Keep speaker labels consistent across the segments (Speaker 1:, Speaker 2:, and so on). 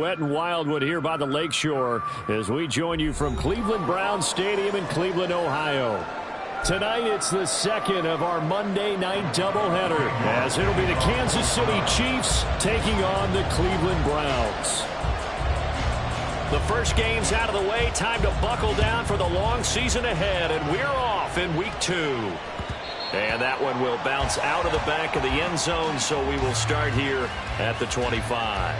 Speaker 1: wet and wild one here by the lakeshore as we join you from Cleveland Browns Stadium in Cleveland, Ohio. Tonight, it's the second of our Monday night doubleheader, as it'll be the Kansas City Chiefs taking on the Cleveland Browns. The first game's out of the way. Time to buckle down for the long season ahead, and we're off in week 2. And that one will bounce out of the back of the end zone, so we will start here at the 25.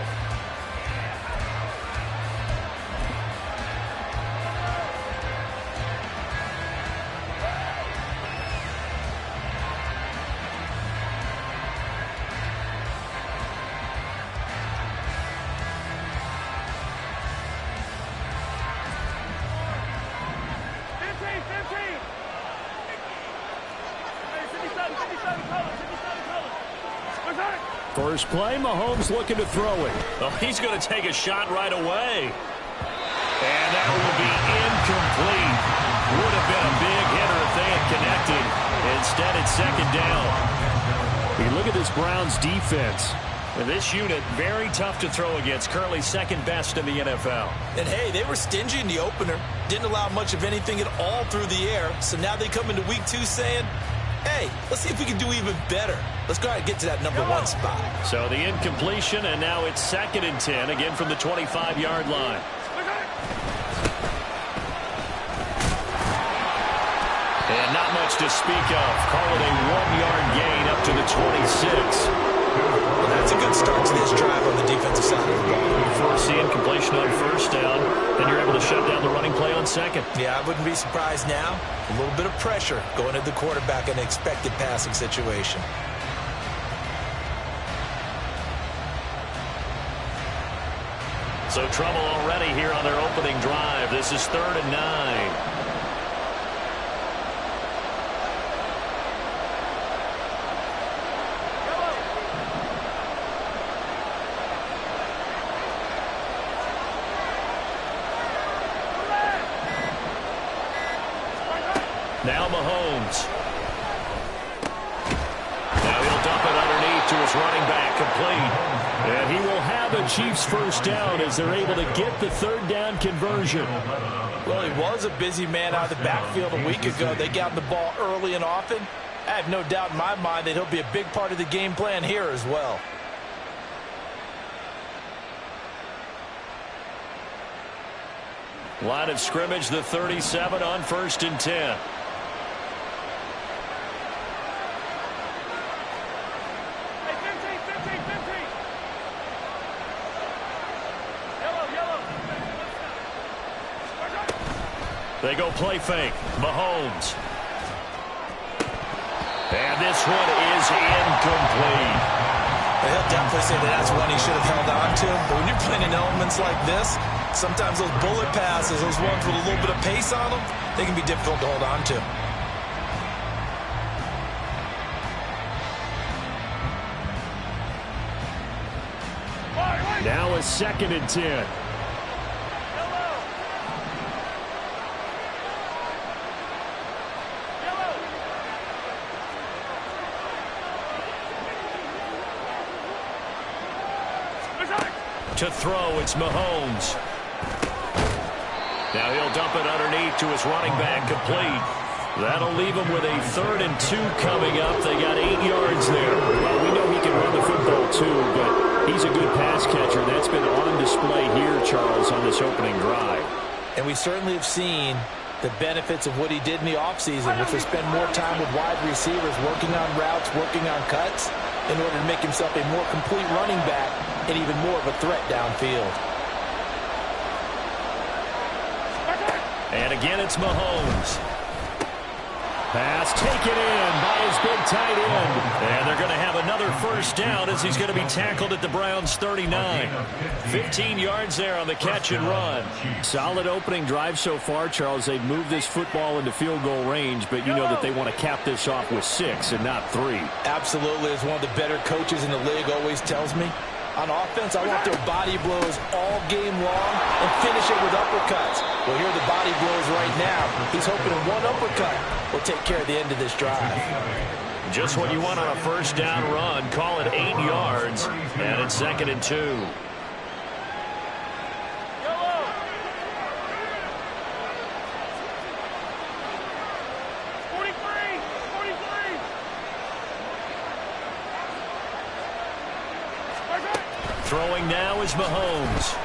Speaker 1: First play, Mahomes looking to throw it. Oh, he's going to take a shot right away. And that will be incomplete. Would have been a big hitter if they had connected. Instead, it's second down. You look at this Browns defense. And this unit, very tough to throw against. Currently second best in the NFL.
Speaker 2: And, hey, they were stingy in the opener. Didn't allow much of anything at all through the air. So now they come into week 2 saying, hey, let's see if we can do even better. Let's go ahead and get to that number 1 spot.
Speaker 1: So the incompletion, and now it's 2nd and 10, again from the 25-yard line. And not much to speak of. Call it a 1-yard gain up to the 26.
Speaker 2: Well, that's a good start to this drive on the defensive side of the ball.
Speaker 1: You force the incompletion on first down, and you're able to shut down the running play on second.
Speaker 2: Yeah, I wouldn't be surprised now. A little bit of pressure going at the quarterback in an expected passing situation.
Speaker 1: So trouble already here on their opening drive. This is 3rd and 9. Now Mahomes. Now he'll dump it underneath to his running back, complete. And he will have a Chiefs first down as they're able to get the 3rd down conversion.
Speaker 2: Well, he was a busy man out of the backfield a week ago. They got the ball early and often. I have no doubt in my mind that he'll be a big part of the game plan here as well.
Speaker 1: Line of scrimmage, the 37 on 1st and 10. They go play fake. Mahomes. And this one is incomplete.
Speaker 2: He'll definitely say that's one he should have held on to. But when you're playing in elements like this, sometimes those bullet passes, those ones with a little bit of pace on them, they can be difficult to hold on to.
Speaker 1: Now a 2nd and 10. To throw, it's Mahomes. Now he'll dump it underneath to his running back, complete. That'll leave him with a 3rd and 2 coming up. They got 8 yards there. Well, we know he can run the football too, but he's a good pass catcher. That's been on display here, Charles, on this opening drive.
Speaker 2: And we certainly have seen the benefits of what he did in the offseason, which was spend more time with wide receivers, working on routes, working on cuts, in order to make himself a more complete running back and even more of a threat downfield.
Speaker 1: And again, it's Mahomes. Pass taken in by his big tight end. And they're going to have another first down as he's going to be tackled at the Browns' 39. 15 yards there on the catch and run. Solid opening drive so far, Charles. They've moved this football into field goal range, but you know that they want to cap this off with 6 and not 3.
Speaker 2: Absolutely. As one of the better coaches in the league always tells me, on offense, I want their body blows all game long and finish it with uppercuts. Well, here are the body blows right now. He's hoping one uppercut will take care of the end of this drive.
Speaker 1: Just what you want on a first down run. Call it 8 yards, and it's 2nd and 2. Throwing now is Mahomes.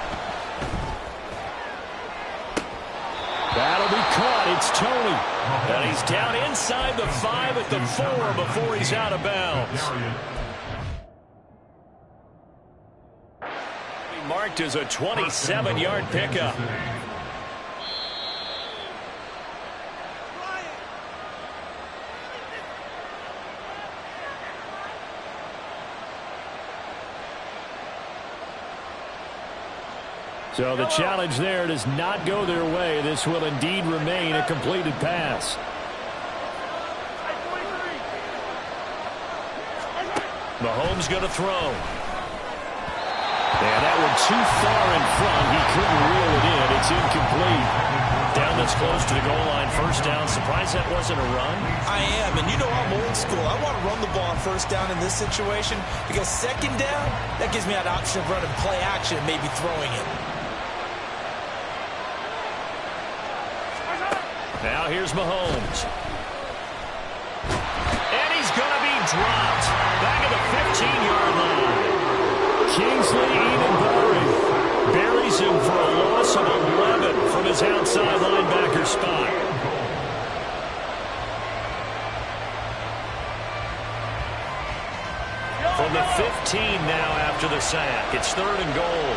Speaker 1: That'll be caught. It's Tony. And he's down inside the 5 at the 4 before he's out of bounds. He marked as a 27-yard pickup. So the challenge there does not go their way. This will indeed remain a completed pass. Mahomes going to throw. And that one too far in front. He couldn't reel it in. It's incomplete. Down this close to the goal line. First down. Surprised that wasn't a run?
Speaker 2: I am. And you know I'm old school. I want to run the ball on first down in this situation because second down, that gives me that option of running play action and maybe throwing it.
Speaker 1: Now here's Mahomes. And he's going to be dropped. Back at the 15-yard line. Kingsley Edenbari buries him for a loss of 11 from his outside linebacker spot. From the 15 now after the sack. It's 3rd and goal.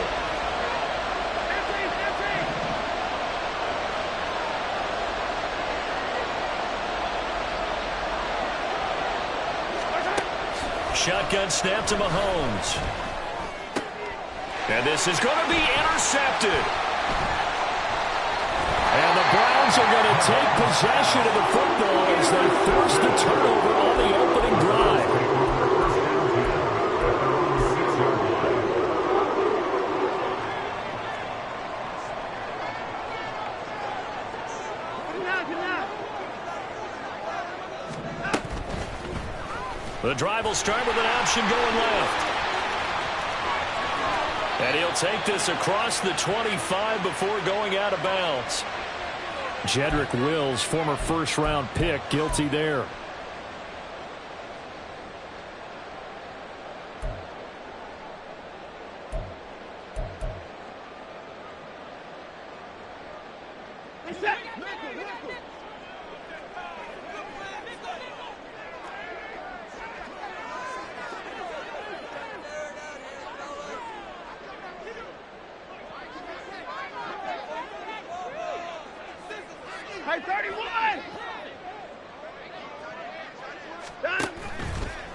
Speaker 1: Shotgun snap to Mahomes. And this is going to be intercepted. And the Browns are going to take possession of the football as they force the turnover on the opening drive. The drive will start with an option going left. And he'll take this across the 25 before going out of bounds. Jedrick Wills, former first-round pick, guilty there.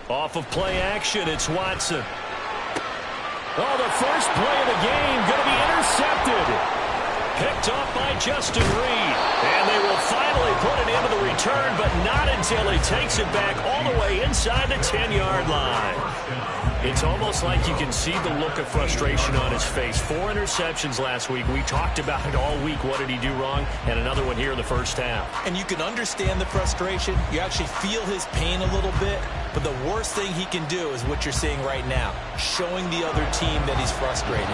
Speaker 1: Off of play action, it's Watson. Oh, the first play of the game going to be intercepted. Picked off by Justin Reed. And they will finally put it into the return, but not until he takes it back all the way inside the 10-yard line. It's almost like you can see the look of frustration on his face. 4 interceptions last week. We talked about it all week. What did he do wrong? And another one here in the first half.
Speaker 2: And you can understand the frustration. You actually feel his pain a little bit. But the worst thing he can do is what you're seeing right now, showing the other team that he's frustrated.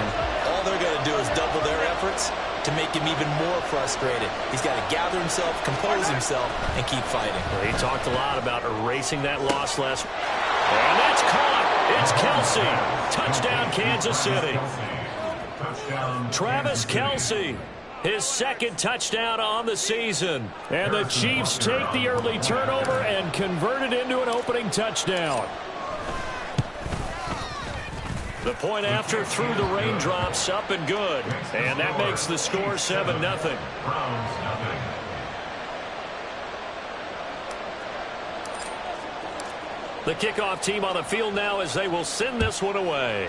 Speaker 2: All they're going to do is double their efforts to make him even more frustrated. He's got to gather himself, compose himself, and keep fighting.
Speaker 1: Well, he talked a lot about erasing that loss last week. And that's caught. It's Kelsey. Touchdown, Kansas City. Travis Kelsey. His second touchdown on the season. And the Chiefs take the early turnover and convert it into an opening touchdown. The point after through the raindrops, up and good. And that makes the score 7-0. The kickoff team on the field now as they will send this one away.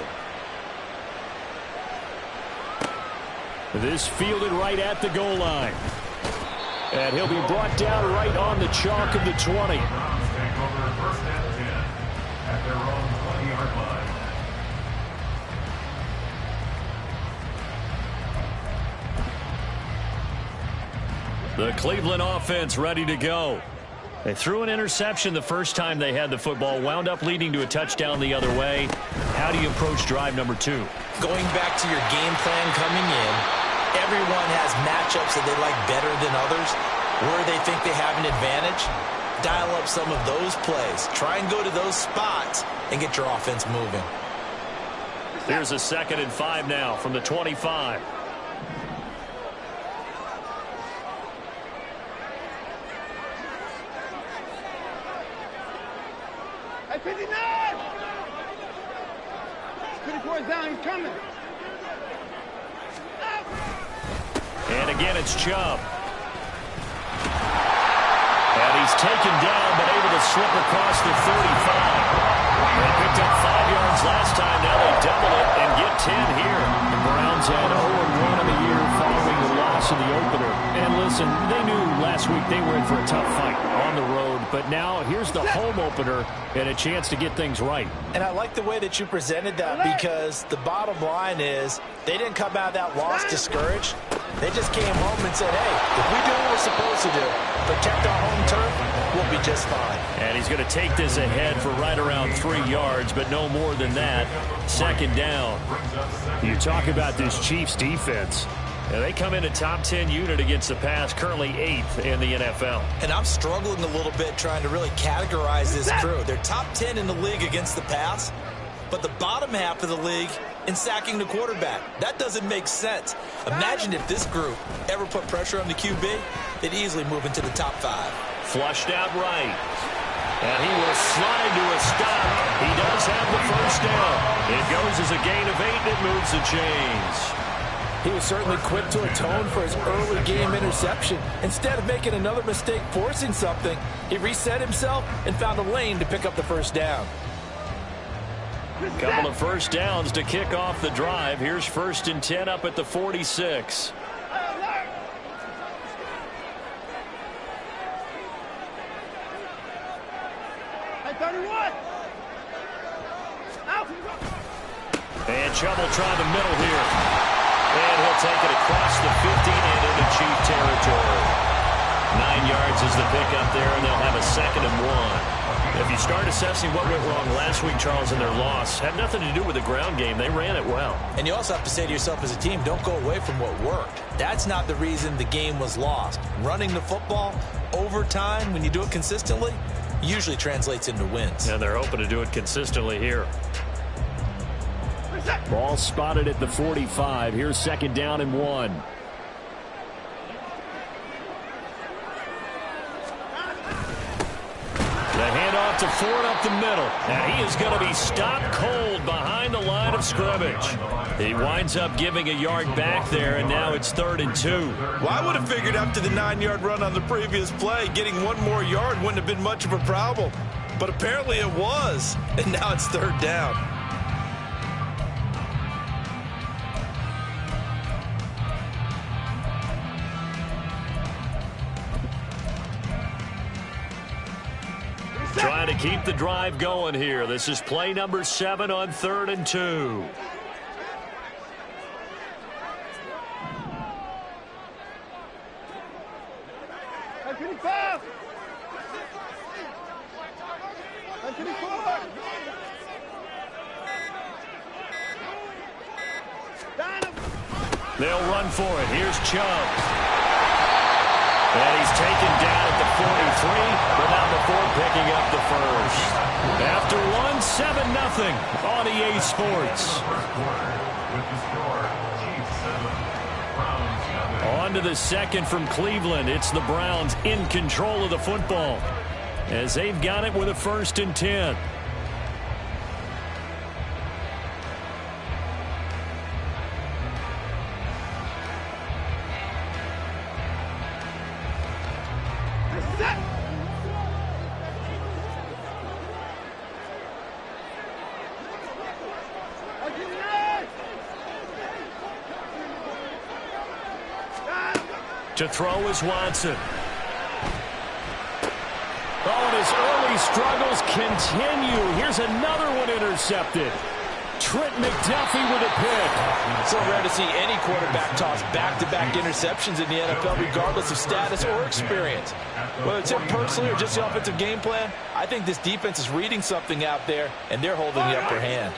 Speaker 1: This fielded right at the goal line. And he'll be brought down right on the chalk of the 20. The Cleveland offense ready to go. They threw an interception the first time they had the football, wound up leading to a touchdown the other way. How do you approach drive number 2?
Speaker 2: Going back to your game plan coming in, everyone has matchups that they like better than others, where they think they have an advantage. Dial up some of those plays. Try and go to those spots and get your offense moving.
Speaker 1: Here's a 2nd and 5 now from the 25.
Speaker 3: Hey, 59! 54 down, he's coming.
Speaker 1: And again, it's Chubb. And he's taken down, but able to slip across the 35. They picked up 5 yards last time. Now they double it and get 10 here. The Browns had 0-1 in the year following the loss in the opener. And listen, they knew last week they were in for a tough fight on the road. But now here's the home opener and a chance to get things right.
Speaker 2: And I like the way that you presented that, because the bottom line is they didn't come out of that loss discouraged. They just came home and said, hey, if we do what we're supposed to do, protect our home turf, we'll be just fine.
Speaker 1: And he's going to take this ahead for right around 3 yards, but no more than that. 2nd down. You talk about this Chiefs defense. And they come in a top 10 unit against the pass, currently 8th in the NFL.
Speaker 2: And I'm struggling a little bit trying to really categorize this crew. They're top 10 in the league against the pass, but the bottom half of the league in sacking the quarterback. That doesn't make sense. Imagine if this group ever put pressure on the QB, they'd easily move into the top 5.
Speaker 1: Flushed out right. And he will slide to a stop. He does have the first down. It goes as a gain of 8, and it moves the chains.
Speaker 2: He was certainly quick to atone for his early game interception. Instead of making another mistake forcing something, he reset himself and found a lane to pick up the first down.
Speaker 1: Couple of first downs to kick off the drive. Here's 1st and 10 up at the 46. And Chubb will try the middle here. And he'll take it across the 50 and into Chief territory. 9 yards is the pickup there, and they'll have a 2nd and 1. If you start assessing what went wrong last week, Charles, in their loss, had nothing to do with the ground game. They ran it well.
Speaker 2: And you also have to say to yourself as a team, don't go away from what worked. That's not the reason the game was lost. Running the football over time, when you do it consistently, usually translates into wins.
Speaker 1: And they're hoping to do it consistently here. Ball spotted at the 45. Here's 2nd down and 1. The handoff to Ford up the middle. And he is going to be stopped cold behind the line of scrimmage. He winds up giving a yard back there, and now it's 3rd and 2.
Speaker 2: Well, I would have figured after the 9-yard run on the previous play, getting 1 more yard wouldn't have been much of a problem. But apparently it was, and now it's 3rd down.
Speaker 1: Trying to keep the drive going here. This is play number 7 on 3rd and 2. They'll run for it. Here's Chubb. And he's taken down at the 43, but now before picking up the first. After 1, 7-0 on EA Sports. On to the 2nd from Cleveland. It's the Browns in control of the football as they've got it with a 1st and 10. To throw is Watson. Oh, and his early struggles continue. Here's another one intercepted. Trent McDuffie with a pick.
Speaker 2: So rare to see any quarterback toss back-to-back interceptions in the NFL, regardless of status or experience. Whether it's him personally or just the offensive game plan, I think this defense is reading something out there, and they're holding the upper hand.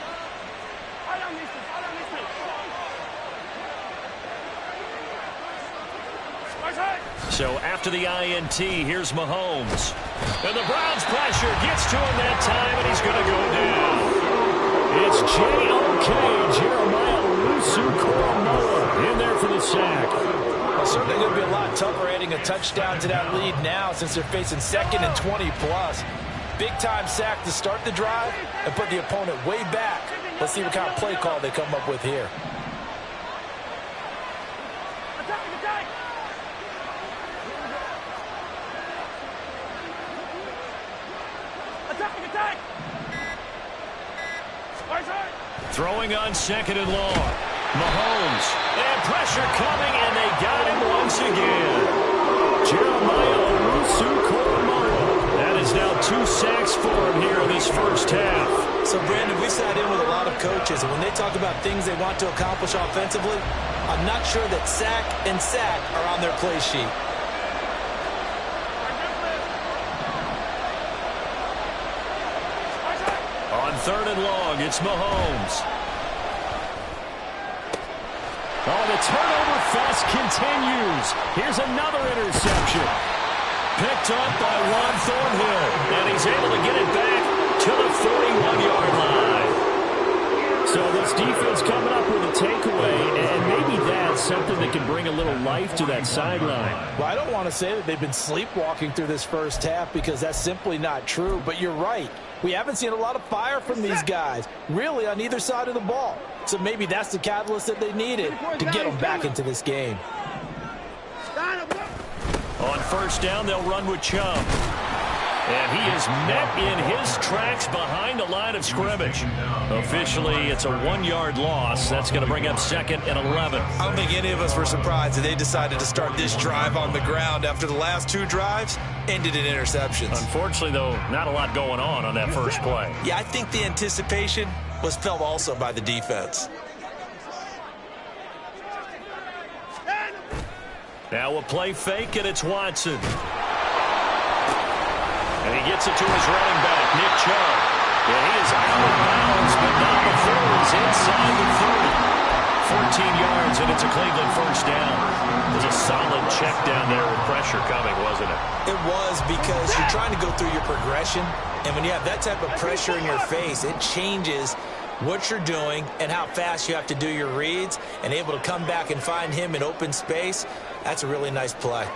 Speaker 1: So after the INT, here's Mahomes. And the Browns pressure gets to him that time, and he's going to go down. It's J.O.K. Jeremiah Owusu-Koramoah in there for the sack.
Speaker 2: Well, certainly going to be a lot tougher adding a touchdown to that lead now since they're facing 2nd and 20+. Big-time sack to start the drive and put the opponent way back. Let's see what kind of play call they come up with here.
Speaker 1: Throwing on 2nd and long. Mahomes. And pressure coming, and they got him once again. Jeremiah Owusu-Koramoah. That is now 2 sacks for him here in this first half.
Speaker 2: So, Brandon, we sat in with a lot of coaches, and when they talk about things they want to accomplish offensively, I'm not sure that sack and sack are on their play sheet.
Speaker 1: On 3rd and long, it's Mahomes. Oh, the turnover fest continues. Here's another interception. Picked up by Juan Thornhill, and he's able to get it back to the 41-yard line. So this defense coming up with a takeaway, and maybe that's something that can bring a little life to that sideline.
Speaker 2: Well, I don't want to say that they've been sleepwalking through this first half because that's simply not true, but you're right. We haven't seen a lot of fire from these guys, really, on either side of the ball. So maybe that's the catalyst that they needed to get them back into this game.
Speaker 1: On 1st down, they'll run with Chubb. And he is met in his tracks behind the line of scrimmage. Officially, it's a 1-yard loss. That's going to bring up 2nd and 11.
Speaker 2: I don't think any of us were surprised that they decided to start this drive on the ground after the last 2 drives ended in interceptions.
Speaker 1: Unfortunately, though, not a lot going on that first play.
Speaker 2: Yeah, I think the anticipation was felt also by the defense.
Speaker 1: Now a play fake, and it's Watson. And he gets it to his running back, Nick Chubb. And he is out of bounds, but not before he's inside the 30. 14 yards, and it's a Cleveland first down. It was a solid check down there with pressure coming, wasn't it?
Speaker 2: It was, because you're trying to go through your progression, and when you have that type of pressure in your face, it changes what you're doing and how fast you have to do your reads, and able to come back and find him in open space. That's a really nice play.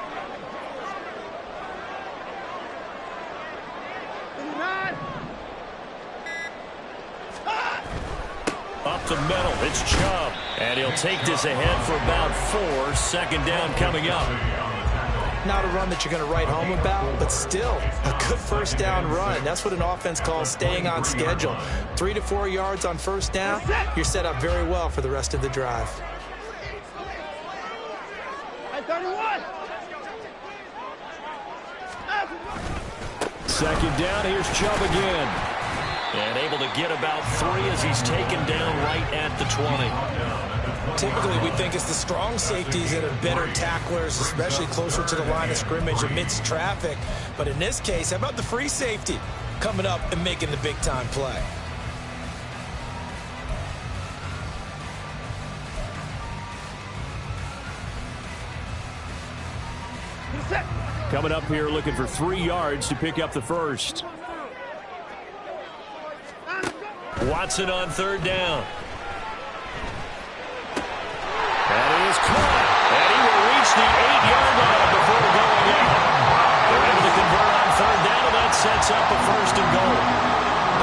Speaker 1: Up the middle, it's Chubb. And he'll take this ahead for about 4. 2nd down coming up.
Speaker 2: Not a run that you're going to write home about, but still a good first down run. That's what an offense calls staying on schedule. 3 to 4 yards on 1st down, you're set up very well for the rest of the drive.
Speaker 1: 2nd down, here's Chubb again. And able to get about 3 as he's taken down right at the 20.
Speaker 2: Typically, we think it's the strong safeties that are better tacklers, especially closer to the line of scrimmage amidst traffic. But in this case, how about the free safety coming up and making the big-time play?
Speaker 1: Coming up here looking for 3 yards to pick up the first. Watson on 3rd down. That is caught. And he will reach the 8-yard line before going out. They're able to convert on 3rd down, and that sets up a 1st and goal.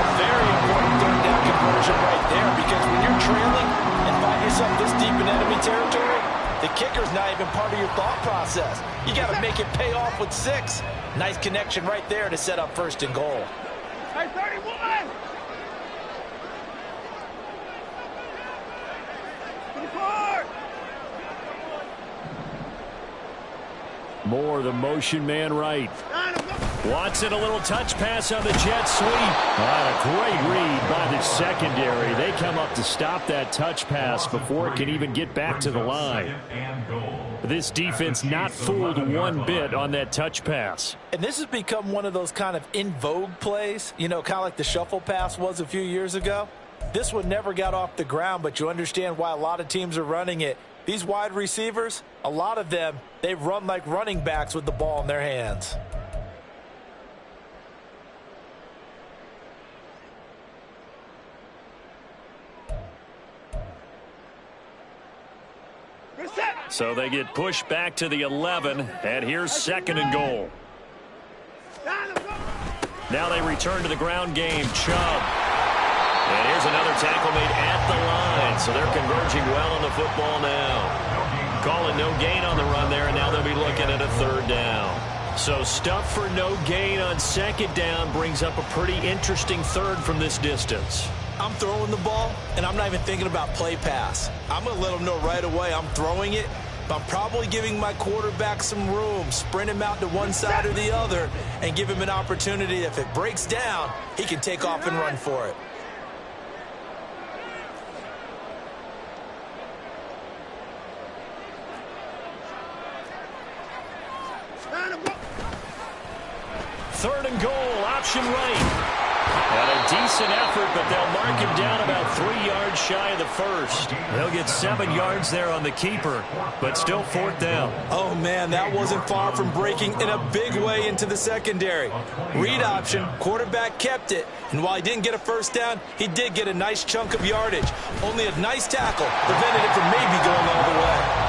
Speaker 2: A very important 3rd down conversion right there, because when you're trailing and find yourself this deep in enemy territory, the kicker's not even part of your thought process. You got to make it pay off with 6. Nice connection right there to set up 1st and goal.
Speaker 3: Hey, 31!
Speaker 1: Moore, the motion man right. Watson, a little touch pass on the jet sweep. A great read by the secondary. They come up to stop that touch pass before it can even get back to the line. This defense not fooled one bit on that touch pass.
Speaker 2: And this has become one of those kind of in vogue plays, you know, kind of like the shuffle pass was a few years ago. This one never got off the ground, but you understand why a lot of teams are running it. These wide receivers, a lot of them, they run like running backs with the ball in their hands.
Speaker 1: So they get pushed back to the 11, and here's 2nd and goal. Now they return to the ground game. Chubb. And here's another tackle made at the line. So they're converging well on the football now. Calling no gain on the run there, and now they'll be looking at a 3rd down. So stuff for no gain on 2nd down brings up a pretty interesting 3rd from this distance.
Speaker 2: I'm throwing the ball, and I'm not even thinking about play pass. I'm going to let them know right away I'm throwing it, but I'm probably giving my quarterback some room, sprint him out to one side or the other, and give him an opportunity. If it breaks down, he can take off and run for it.
Speaker 1: Third and goal, option right. And a decent effort, but they'll mark him down about 3 yards shy of the first. They'll get 7 yards there on the keeper, but still 4th down.
Speaker 2: Oh, man, that wasn't far from breaking in a big way into the secondary. Read option, quarterback kept it, and while he didn't get a 1st down, he did get a nice chunk of yardage. Only a nice tackle prevented it from maybe going all the way.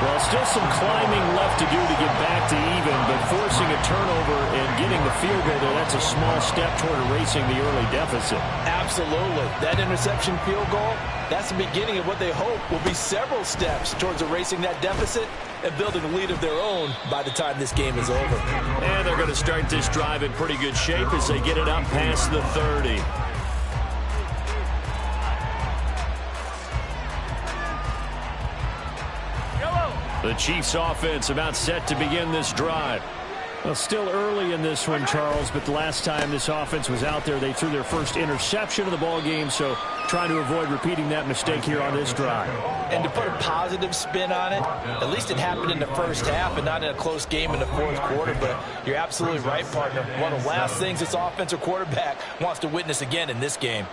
Speaker 1: Well, still some climbing left to do to get back to even, but forcing a turnover and getting the field goal there, that's a small step toward erasing the early deficit.
Speaker 2: Absolutely. That interception field goal, that's the beginning of what they hope will be several steps towards erasing that deficit and building a lead of their own by the time this game is over.
Speaker 1: And they're going to start this drive in pretty good shape as they get it up past the 30. The Chiefs offense about set to begin this drive. Well, still early in this one, Charles, but the last time this offense was out there, they threw their first interception of the ball game, so trying to avoid repeating that mistake here on this drive.
Speaker 2: And to put a positive spin on it, at least it happened in the first half and not in a close game in the 4th quarter, but you're absolutely right, partner. One of the last things this offensive quarterback wants to witness again in this game.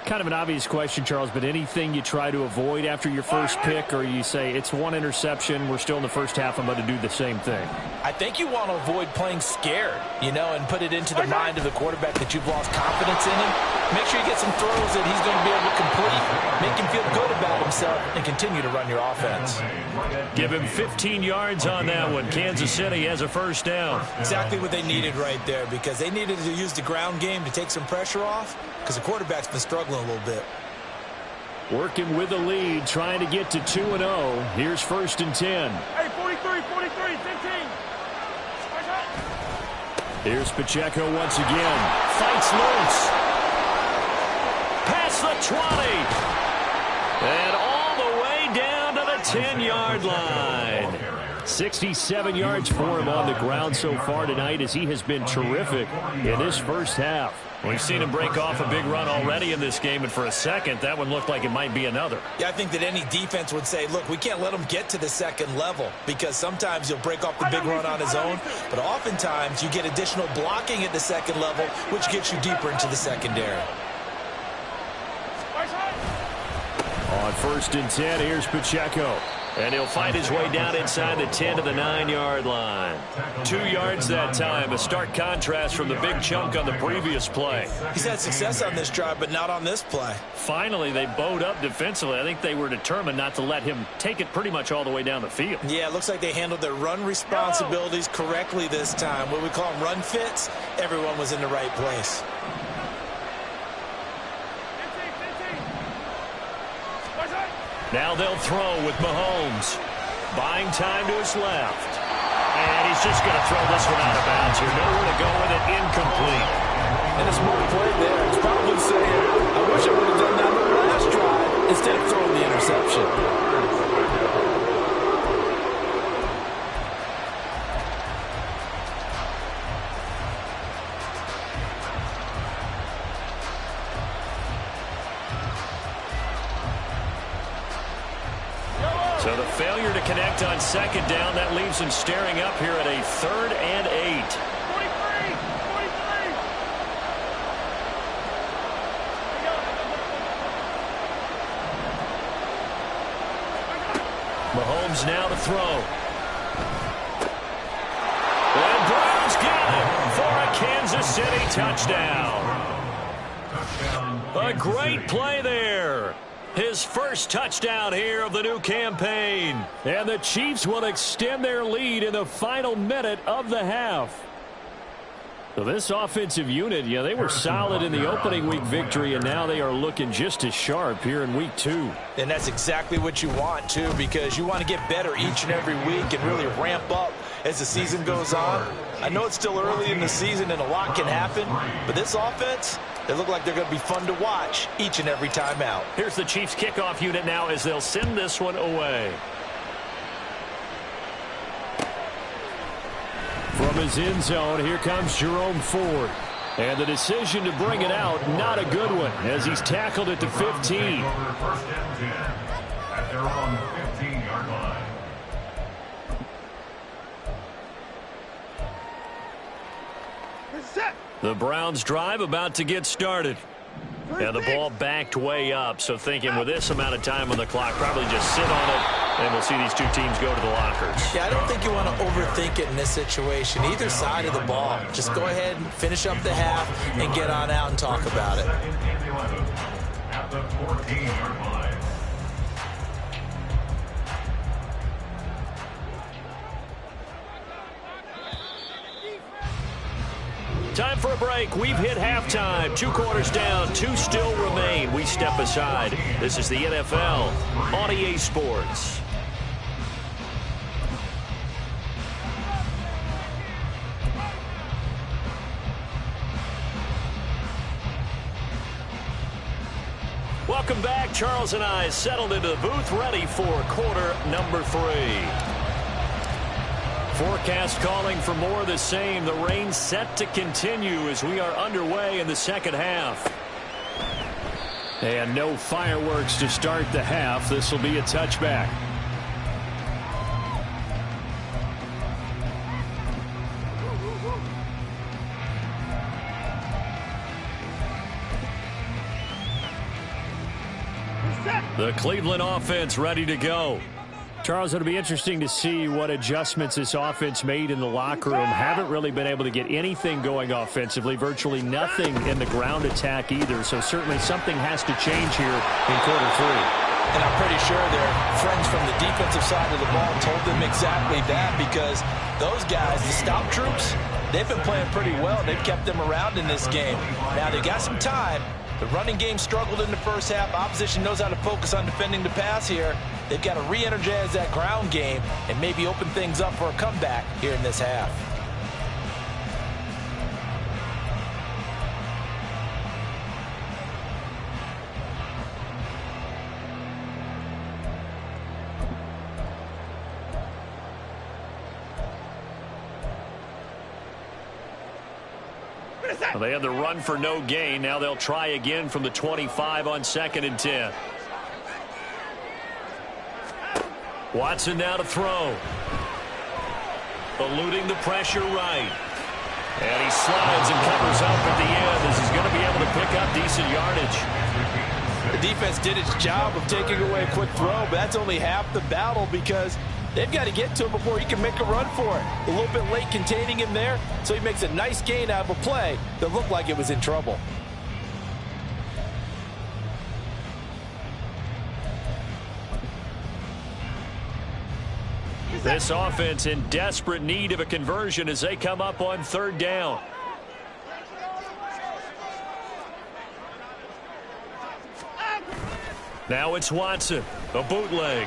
Speaker 1: Kind of an obvious question, Charles, but anything you try to avoid after your first pick, or you say it's one interception, we're still in the first half, I'm going to do the same thing?
Speaker 2: I think you want to avoid playing scared, you know, and put it into the mind of the quarterback that you've lost confidence in him. Make sure you get some throws that he's going to be able to complete, make him feel good about himself, and continue to run your offense.
Speaker 1: Give him 15 yards on that one. Kansas City has a 1st down.
Speaker 2: Exactly what they needed right there, because they needed to use the ground game to take some pressure off, because the quarterback's been struggling a little bit.
Speaker 1: Working with the lead, trying to get to 2-0. Here's 1st and 10.
Speaker 3: Hey, 43, 15.
Speaker 1: Here's Pacheco once again. Fights loose. Past the 20. And all the way down to the 10-yard line. 67 yards for him on the ground so far tonight as he has been terrific in this first half. We've seen him break off a big run already in this game, and for a second, that one looked like it might be another.
Speaker 2: Yeah, I think that any defense would say, look, we can't let him get to the 2nd level, because sometimes he'll break off the big run on his own, but oftentimes you get additional blocking at the 2nd level, which gets you deeper into the secondary.
Speaker 1: On 1st and 10, here's Pacheco. And he'll find his way down inside the 10 to the 9-yard line. 2 yards that time, a stark contrast from the big chunk on the previous play.
Speaker 2: He's had success on this drive, but not on this play.
Speaker 1: Finally, they bowed up defensively. I think they were determined not to let him take it pretty much all the way down the field.
Speaker 2: Yeah, it looks like they handled their run responsibilities correctly this time. What we call them run fits, everyone was in the right place.
Speaker 1: Now they'll throw with Mahomes. Buying time to his left. And he's just going to throw this one out of bounds here. Nowhere to go with it. Incomplete.
Speaker 2: And a smart play there. It's probably saying, I wish I would have done that on the last drive instead of throwing the interception.
Speaker 1: So the failure to connect on 2nd down, that leaves him staring up here at a 3rd and 8.
Speaker 3: 43.
Speaker 1: Mahomes now to throw. And Browns get it for a Kansas City touchdown. A great play there. His first touchdown here of the new campaign. And the Chiefs will extend their lead in the final minute of the half. So this offensive unit, they were solid in the opening week victory, and now they are looking just as sharp here in week 2.
Speaker 2: And that's exactly what you want, too, because you want to get better each and every week and really ramp up as the season goes on. I know it's still early in the season and a lot can happen, but this offense, they look like they're going to be fun to watch each and every time out.
Speaker 1: Here's the Chiefs kickoff unit now as they'll send this one away. From his end zone, here comes Jerome Ford. And the decision to bring it out, not a good one, as he's tackled at the 15.
Speaker 4: First and 10 at their own 15-yard line.
Speaker 1: The Browns drive about to get started. And the ball backed way up, so thinking with this amount of time on the clock, probably just sit on it, and we'll see these two teams go to the lockers.
Speaker 2: Yeah, I don't think you want to overthink it in this situation. Either side of the ball. Just go ahead and finish up the half and get on out and talk about it.
Speaker 4: At the 14-yard line.
Speaker 1: Time for a break. We've hit halftime. 2 quarters down. 2 still remain. We step aside. This is the NFL on EA Sports. Welcome back. Charles and I settled into the booth, ready for quarter number 3. Forecast calling for more of the same. The rain set to continue as we are underway in the second half. And no fireworks to start the half. This will be a touchback. The Cleveland offense ready to go. Charles, it'll be interesting to see what adjustments this offense made in the locker room. Haven't really been able to get anything going offensively, virtually nothing in the ground attack either. So certainly something has to change here in quarter 3.
Speaker 2: And I'm pretty sure their friends from the defensive side of the ball told them exactly that, because those guys, the stop troops, they've been playing pretty well. They've kept them around in this game. Now they got some time. The running game struggled in the first half. Opposition knows how to focus on defending the pass here. They've got to re-energize that ground game and maybe open things up for a comeback here in this half.
Speaker 1: Well, they had the run for no gain. Now they'll try again from the 25 on 2nd and 10. Watson now to throw. Eluding the pressure right. And he slides and covers up at the end as he's going to be able to pick up decent yardage.
Speaker 2: The defense did its job of taking away a quick throw, but that's only half the battle, because they've got to get to him before he can make a run for it. A little bit late containing him there, so he makes a nice gain out of a play that looked like it was in trouble.
Speaker 1: This offense in desperate need of a conversion as they come up on 3rd down. Now it's Watson, a bootleg.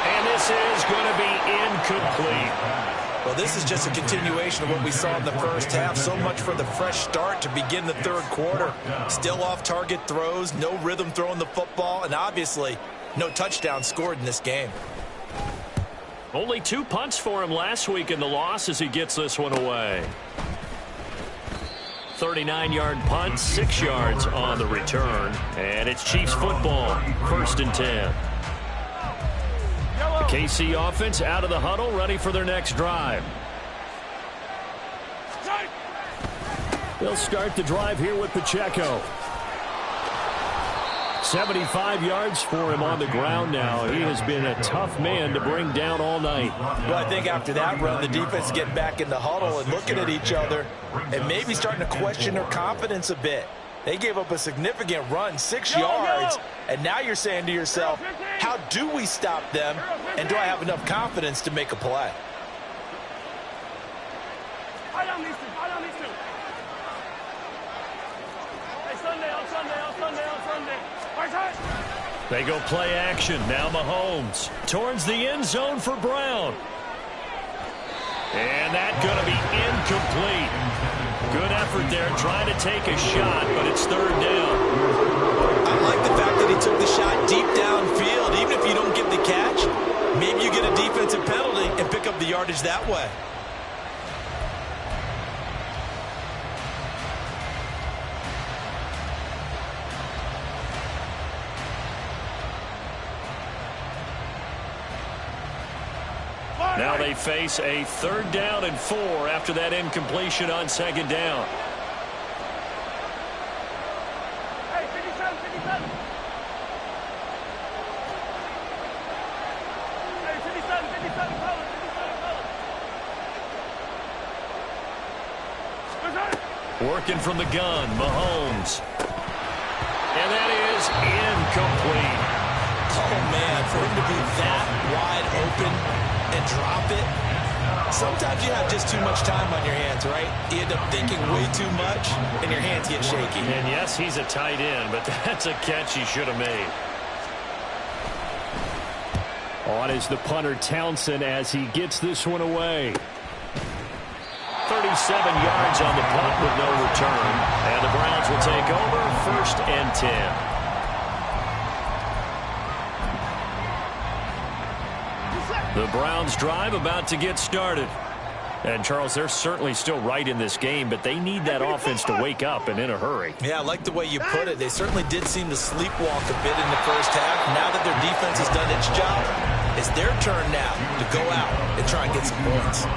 Speaker 1: And this is going to be incomplete.
Speaker 2: Well, this is just a continuation of what we saw in the first half. So much for the fresh start to begin the 3rd quarter. Still off-target throws, no rhythm throwing the football, and obviously no touchdown scored in this game.
Speaker 1: Only 2 punts for him last week in the loss as he gets this one away. 39-yard punt, 6 yards on the return. And it's Chiefs football, 1st and 10. The KC offense out of the huddle, ready for their next drive. They'll start the drive here with Pacheco. 75 yards for him on the ground now. He has been a tough man to bring down all night.
Speaker 2: Well, I think after that run, the defense is getting back in the huddle and looking at each other and maybe starting to question their confidence a bit. They gave up a significant run, 6 yards, and now you're saying to yourself, how do we stop them, and do I have enough confidence to make a play?
Speaker 3: Fight on these two. Fight on these two. Hey, Sunday, on Sunday, on Sunday, on Sunday. Right side.
Speaker 1: They go play action. Now Mahomes towards the end zone for Brown. And that's going to be incomplete. Good effort there trying to take a shot, but it's third down.
Speaker 2: I like the fact that he took the shot deep downfield. Even if you don't get the catch, maybe you get a defensive penalty and pick up the yardage that way.
Speaker 1: Now they face a 3rd down and 4 after that incompletion on 2nd down.
Speaker 3: Hey, 57, 57. Hey, 57, 57, color, 57, color. Right side.
Speaker 1: Working from the gun, Mahomes. And that is incomplete.
Speaker 2: Oh, man, for him to be that wide open and drop it. Sometimes you have just too much time on your hands, right? You end up thinking way too much, and your hands get shaky.
Speaker 1: And yes, he's a tight end, but that's a catch he should have made. On is the punter Townsend as he gets this one away. 37 yards on the punt with no return. And the Browns will take over 1st and 10. The Browns drive about to get started. And, Charles, they're certainly still right in this game, but they need that offense to wake up and in a hurry.
Speaker 2: Yeah, I like the way you put it. They certainly did seem to sleepwalk a bit in the first half. Now that their defense has done its job, it's their turn now to go out and try and get some points.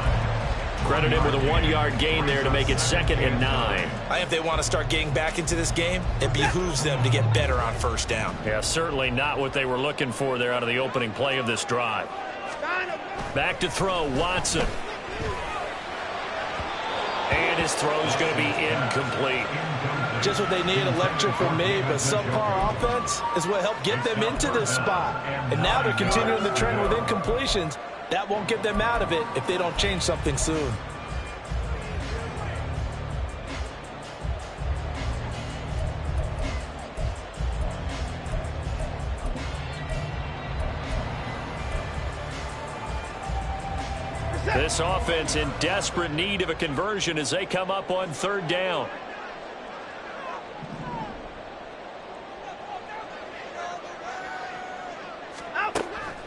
Speaker 1: Credit him with a 1-yard gain there to make it 2nd and 9.
Speaker 2: I think if they want to start getting back into this game, it behooves them to get better on 1st down.
Speaker 1: Yeah, certainly not what they were looking for there out of the opening play of this drive. Back to throw, Watson. And his throw's going to be incomplete.
Speaker 2: Just what they need, a lecture from me, but subpar offense is what helped get them into this spot. And now they're continuing the trend with incompletions. That won't get them out of it if they don't change something soon.
Speaker 1: This offense in desperate need of a conversion as they come up on 3rd down.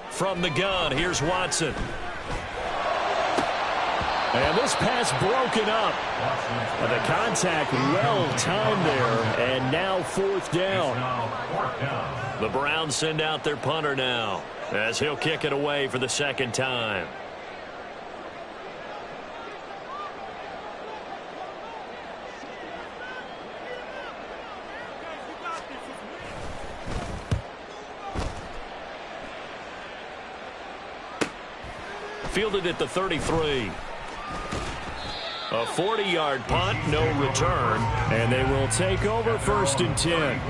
Speaker 1: From the gun, here's Watson. And this pass broken up. And the contact well timed there. And now 4th down. The Browns send out their punter now as he'll kick it away for the 2nd time. Fielded at the 33. A 40-yard punt, no return, and they will take over 1st and 10.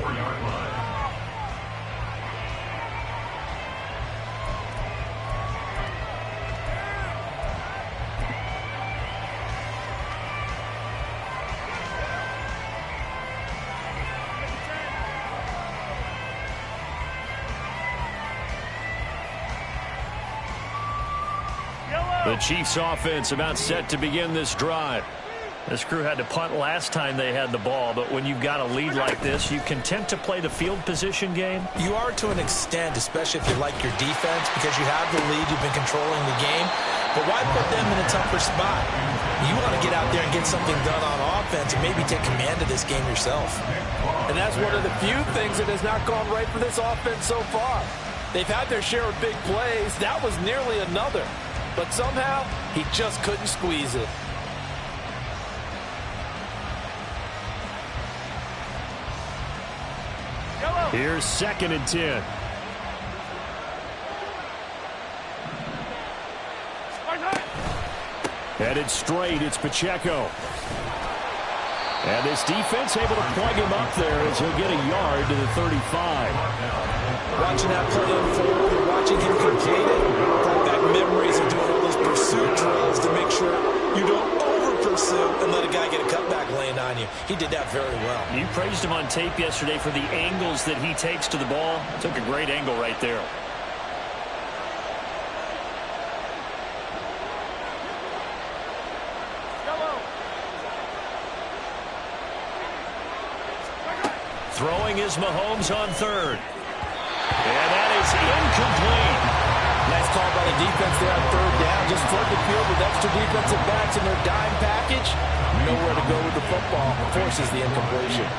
Speaker 1: The Chiefs offense about set to begin this drive. This crew had to punt last time they had the ball, but when you've got a lead like this, you content to play the field position game?
Speaker 2: You are to an extent, especially if you like your defense, because you have the lead, you've been controlling the game. But why put them in a tougher spot? You want to get out there and get something done on offense and maybe take command of this game yourself.
Speaker 5: And that's one of the few things that has not gone right for this offense so far. They've had their share of big plays. That was nearly another. But somehow, he just couldn't squeeze it.
Speaker 1: Here's 2nd and 10. Headed straight, it's Pacheco. And this defense able to plug him up there as he'll get a yard to the 35.
Speaker 5: Watching that play unfold and watching him complete it, brought back memories of doing all those pursuit drills to make sure you don't over-pursue and let a guy get a cutback lane on you. He did that very well.
Speaker 1: You praised him on tape yesterday for the angles that he takes to the ball. Took a great angle right there. Throwing is Mahomes on third. And that is incomplete.
Speaker 5: Nice call by the defense there on third down. Just flood the field with extra defensive backs in their dime package. Nowhere to go with the football. Forces the incompletion.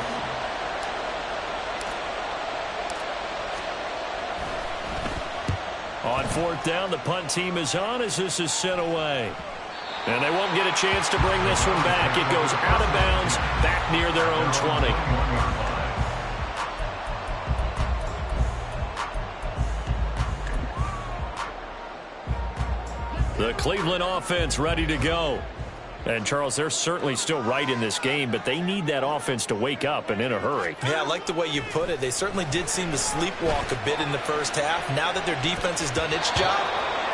Speaker 1: On fourth down, the punt team is on as this is sent away. And they won't get a chance to bring this one back. It goes out of bounds, back near their own 20. The Cleveland offense ready to go. And, Charles, they're certainly still right in this game, but they need that offense to wake up and in a hurry.
Speaker 5: Yeah, I like the way you put it. They certainly did seem to sleepwalk a bit in the first half. Now that their defense has done its job,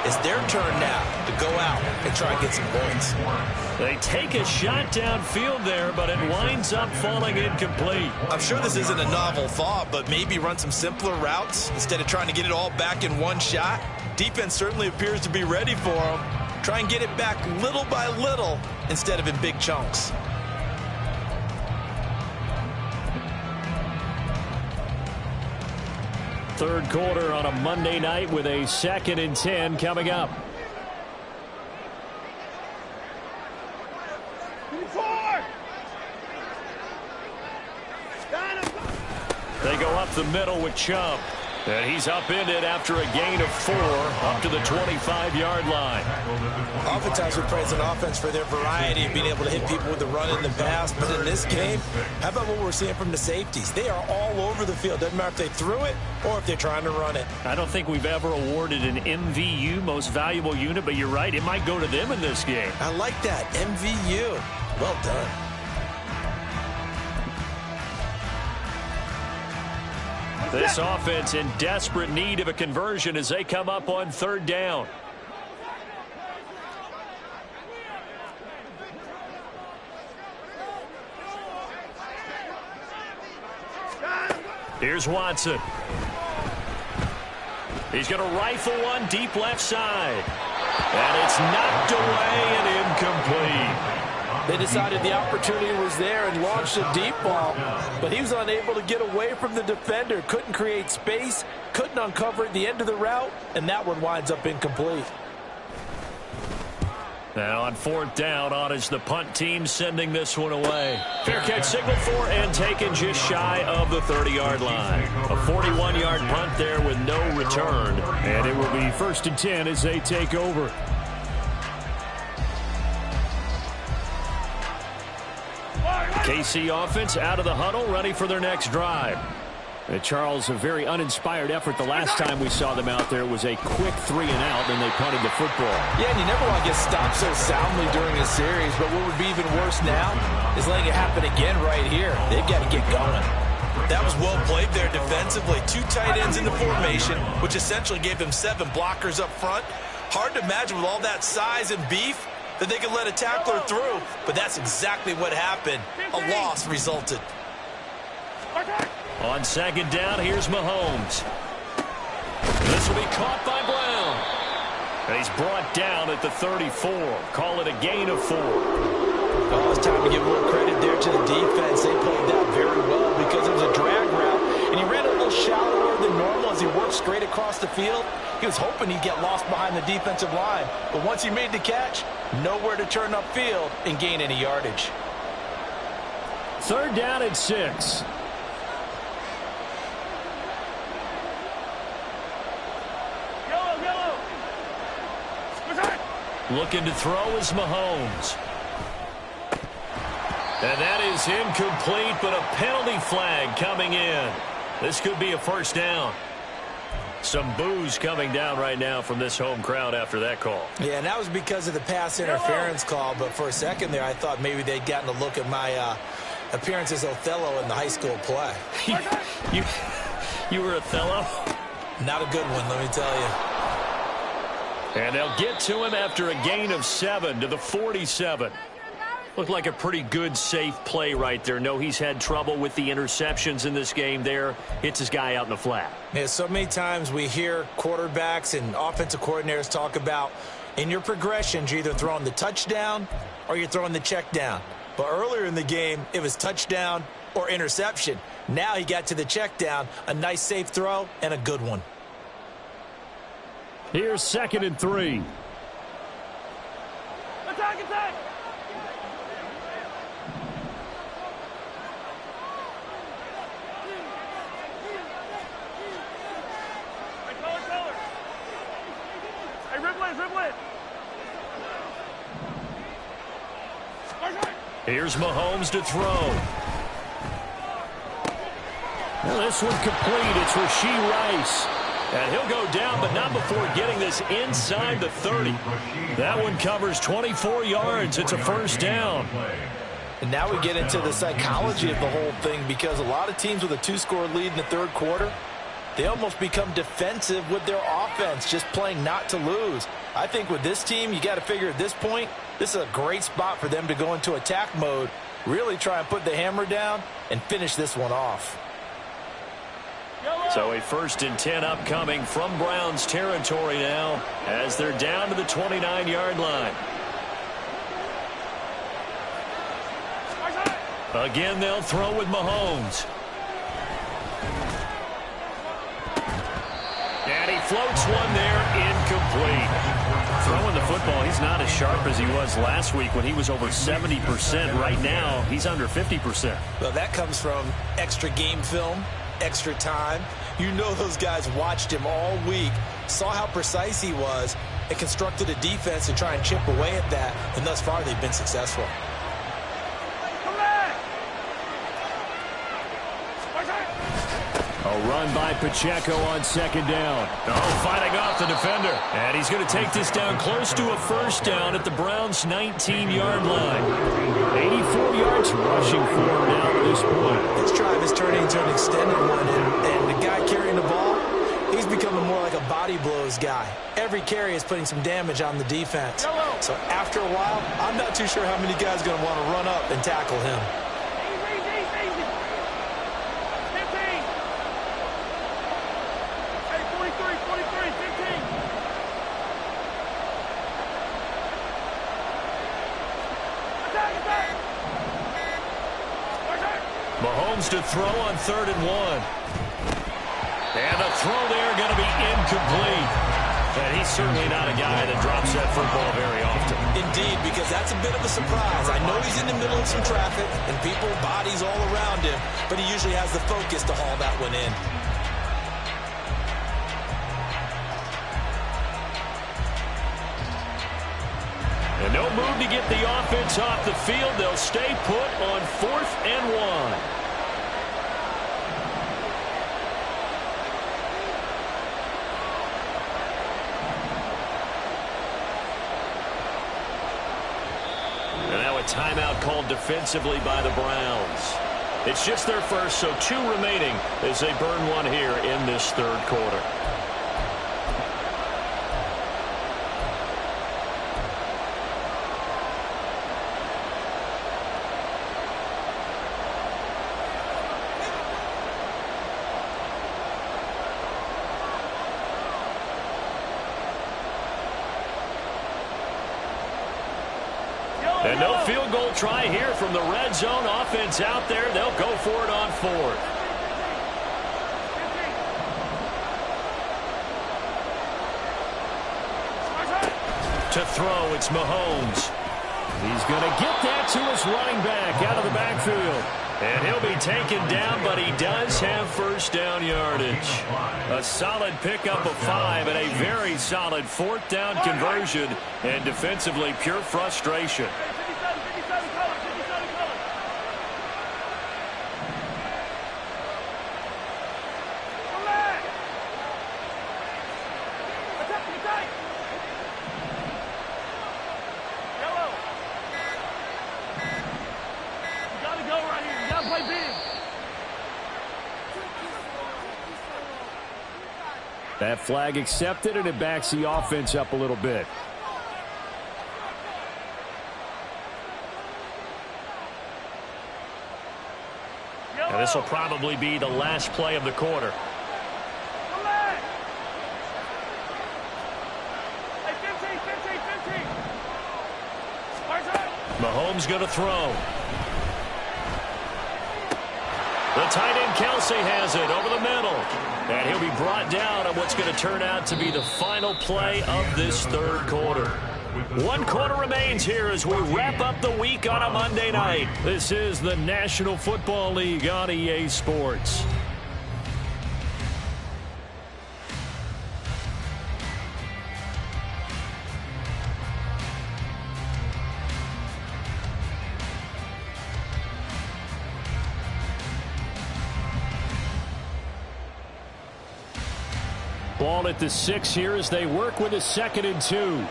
Speaker 5: it's their turn now to go out and try and get some points.
Speaker 1: They take a shot downfield there, but it winds up falling incomplete.
Speaker 5: I'm sure this isn't a novel thought, but maybe run some simpler routes instead of trying to get it all back in one shot. Defense certainly appears to be ready for them. Try and get it back little by little instead of in big chunks.
Speaker 1: Third quarter on a Monday night with a 2nd and 10 coming up. They go up the middle with Chubb. And he's upended after a gain of 4 up to the 25-yard line.
Speaker 5: Oftentimes we praise an offense for their variety of being able to hit people with the run and the pass. But in this game, how about what we're seeing from the safeties? They are all over the field. Doesn't matter if they threw it or if they're trying to run it.
Speaker 1: I don't think we've ever awarded an MVU, most valuable unit, but you're right. It might go to them in this game.
Speaker 5: I like that. MVU. Well done.
Speaker 1: This offense in desperate need of a conversion as they come up on third down. Here's Watson. He's going to rifle one deep left side. And it's knocked away and incomplete.
Speaker 5: They decided the opportunity was there and launched a deep ball, but he was unable to get away from the defender, couldn't create space, couldn't uncover the end of the route, and that one winds up incomplete.
Speaker 1: Now on fourth down, on is the punt team sending this one away. Fair catch signal for and taken just shy of the 30-yard line. A 41-yard punt there with no return, and it will be 1st and 10 as they take over. KC offense out of the huddle, ready for their next drive. Charles, a very uninspired effort the last time we saw them out there. It was a quick 3 and out, and they punted the football.
Speaker 5: Yeah, and you never want to get stopped so soundly during a series, but what would be even worse now is letting it happen again right here. They've got to get going. That was well played there defensively. 2 tight ends in the formation, which essentially gave them 7 blockers up front. Hard to imagine with all that size and beef that they could let a tackler through, but that's exactly what happened. A loss resulted.
Speaker 1: On second down, here's Mahomes. This will be caught by Brown. And he's brought down at the 34. Call it a gain of 4.
Speaker 5: Oh, it's time to give a little credit there to the defense. They played that very well because it was a drag route, and he ran a little shallower than normal as he worked straight across the field. He was hoping he'd get lost behind the defensive line, but once he made the catch, nowhere to turn upfield and gain any yardage.
Speaker 1: Third down at 6. Looking to throw is Mahomes. And that is incomplete, but a penalty flag coming in. This could be a first down. Some boos coming down right now from this home crowd after that call.
Speaker 5: Yeah, and that was because of the pass interference call, but for a second there I thought maybe they'd gotten a look at my
Speaker 2: appearance as Othello in the high school play.
Speaker 5: You were Othello?
Speaker 2: Not a good one, let me tell you.
Speaker 1: And they'll get to him after a gain of 7 to the 47. Looked like a pretty good, safe play right there. No, he's had trouble with the interceptions in this game there. Hits his guy out in the flat.
Speaker 2: Yeah, so many times we hear quarterbacks and offensive coordinators talk about in your progressions, you're either throwing the touchdown or you're throwing the check down. But earlier in the game, it was touchdown or interception. Now he got to the check down, a nice safe throw, and a good one.
Speaker 1: Here's 2nd and 3.
Speaker 3: Attack, attack! Hey, color. Hey, Riblet.
Speaker 1: Here's Mahomes to throw. Well, this one complete. It's Rashee Rice. And he'll go down, but not before getting this inside the 30. That one covers 24 yards. It's a first down.
Speaker 2: And now we get into the psychology of the whole thing, because a lot of teams with a 2-score lead in the third quarter, they almost become defensive with their offense, just playing not to lose. I think with this team, you got to figure at this point, this is a great spot for them to go into attack mode, really try and put the hammer down and finish this one off.
Speaker 1: So a 1st and 10 upcoming from Browns territory now as they're down to the 29-yard line. Again, they'll throw with Mahomes. And he floats one there, incomplete. Throwing the football, he's not as sharp as he was last week when he was over 70%. Right now, he's under 50%.
Speaker 2: Well, that comes from extra game film, extra time. You know those guys watched him all week, saw how precise he was, and constructed a defense to try and chip away at that, and thus far they've been successful.
Speaker 1: A run by Pacheco on 2nd down. Oh, fighting off the defender. And he's going to take this down close to a first down at the Browns' 19-yard line. 84 yards rushing for him now to this point.
Speaker 2: This drive is turning into an extended one, and the guy carrying the ball, he's becoming more like a body blows guy. Every carry is putting some damage on the defense. So after a while, I'm not too sure how many guys are going to want to run up and tackle him.
Speaker 1: Mahomes to throw on 3rd and 1. And the throw there going to be incomplete. And he's certainly not a guy that drops that football very often.
Speaker 2: Indeed, because that's a bit of a surprise. I know he's in the middle of some traffic and people, bodies all around him, but he usually has the focus to haul that one in.
Speaker 1: And no move to get the offense off the field. They'll stay put on 4th and 1. Timeout called defensively by the Browns. It's just their first, so 2 remaining as they burn one here in this third quarter. And no field goal try here from the red zone. Offense out there. They'll go for it on 4th. To throw, it's Mahomes. He's going to get that to his running back out of the backfield. And he'll be taken down, but he does have first down yardage. A solid pickup of 5 and a very solid 4th down conversion. And defensively, pure frustration. That flag accepted, and it backs the offense up a little bit. And this will probably be the last play of the quarter. Mahomes going to throw. The tight end Kelsey has it over the middle. And he'll be brought down on what's going to turn out to be the final play of this third quarter. One quarter remains here as we wrap up the week on a Monday night. This is the National Football League on EA Sports. Ball at the 6 here as they work with a 2nd and 2.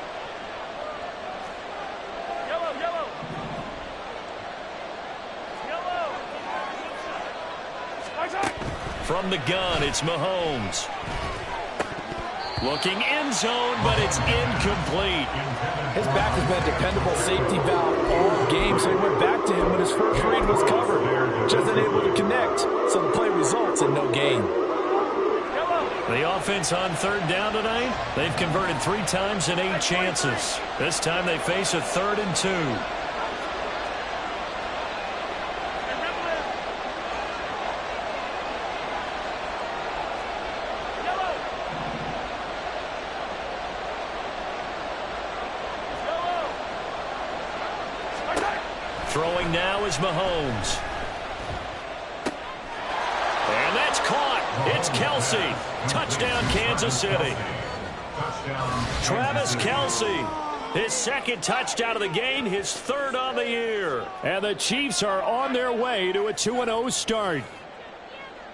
Speaker 1: From the gun, it's Mahomes. Looking end zone, but it's incomplete.
Speaker 2: His back has been a dependable safety valve all game, so he went back to him when his first read was covered. Just unable to connect, so the play results in no gain.
Speaker 1: The offense on 3rd down tonight, they've converted 3 times in 8 chances. This time they face a 3rd and 2. Throwing now is Mahomes. And that's caught. It's Kelsey. Touchdown, Kansas City. Travis Kelsey, his 2nd touchdown of the game, his 3rd on the year. And the Chiefs are on their way to a 2-0 start.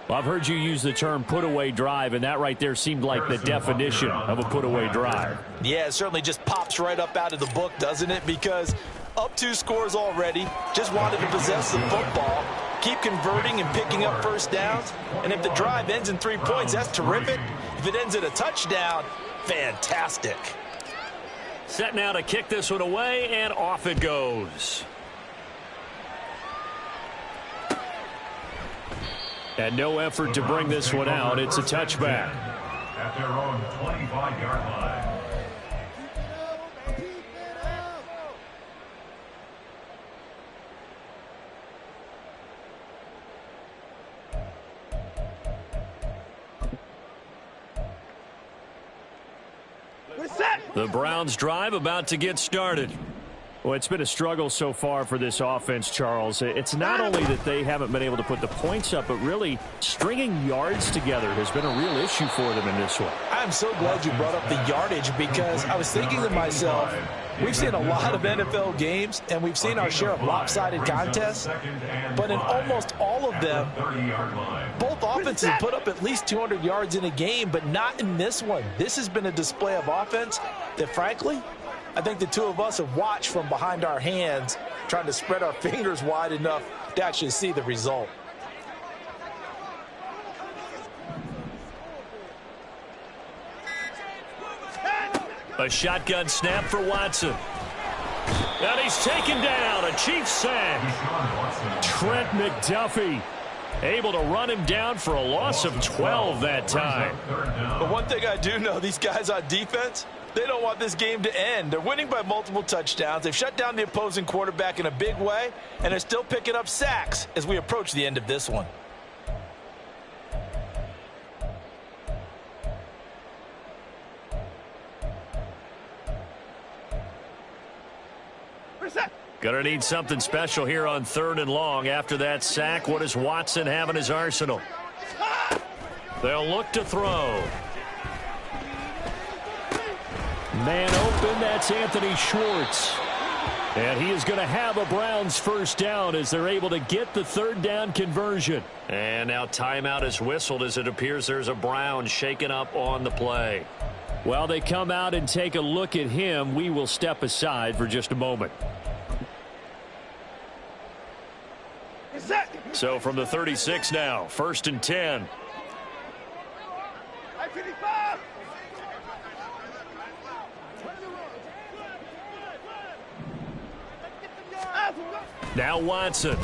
Speaker 1: Well, I've heard you use the term put-away drive, and that right there seemed like the definition of a put-away drive.
Speaker 2: Yeah, it certainly just pops right up out of the book, doesn't it? Because up 2 scores already, just wanted to possess the football, keep converting and picking up first downs. And if the drive ends in 3 points, that's terrific. If it ends in a touchdown, fantastic.
Speaker 1: Set now to kick this one away, and off it goes. And no effort to bring this one out. It's a touchback.
Speaker 4: At their own 25-yard line.
Speaker 1: The Browns drive about to get started. Well, it's been a struggle so far for this offense, Charles. It's not only that they haven't been able to put the points up, but really stringing yards together has been a real issue for them in this one.
Speaker 2: I'm so glad you brought up the yardage, because I was thinking to myself, we've seen a lot of NFL games, and we've seen our share of lopsided contests, but in almost all of them, both offenses put up at least 200 yards in a game, but not in this one. This has been a display of offense that, frankly, I think the two of us have watched from behind our hands, trying to spread our fingers wide enough to actually see the result.
Speaker 1: A shotgun snap for Watson. And he's taken down. A Chiefs sack. Trent McDuffie able to run him down for a loss of 12 that time.
Speaker 2: But one thing I do know, these guys on defense, they don't want this game to end. They're winning by multiple touchdowns. They've shut down the opposing quarterback in a big way, and they're still picking up sacks as we approach the end of this one.
Speaker 1: Gonna need something special here on 3rd and long. After that sack, what does Watson have in his arsenal? They'll look to throw. Man open, that's Anthony Schwartz. And he is going to have a Browns first down as they're able to get the 3rd down conversion. And now timeout is whistled as it appears there's a Brown shaken up on the play. While they come out and take a look at him, we will step aside for just a moment. So from the 36 now, 1st and 10. Now Watson.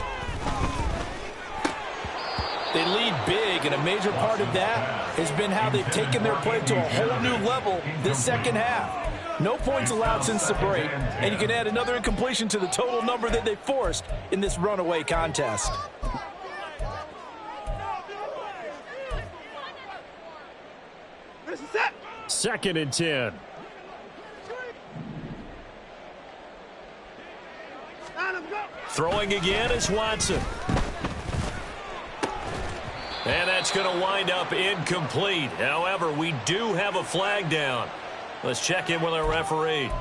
Speaker 2: They lead big, and a major part of that has been how they've taken their play to a whole new level this second half. No points allowed since the break, and you can add another incompletion to the total number that they forced in this runaway contest.
Speaker 1: Second and 10. Throwing again is Watson. And that's going to wind up incomplete. However, we do have a flag down. Let's check in with our referee.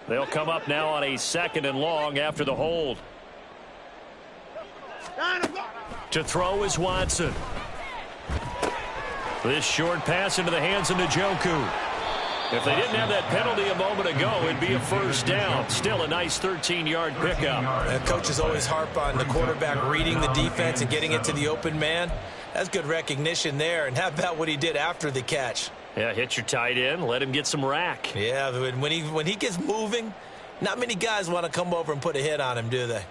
Speaker 1: They'll come up now on a 2nd and long after the hold. To throw is Watson. This short pass into the hands of Njoku. If they didn't have that penalty a moment ago, it'd be a first down. Still a nice 13-yard pickup.
Speaker 2: Coaches always harp on the quarterback reading the defense and getting it to the open man. That's good recognition there. And how about what he did after the catch?
Speaker 1: Yeah, hit your tight end, let him get some rack.
Speaker 2: Yeah, when he gets moving, not many guys want to come over and put a hit on him, do they?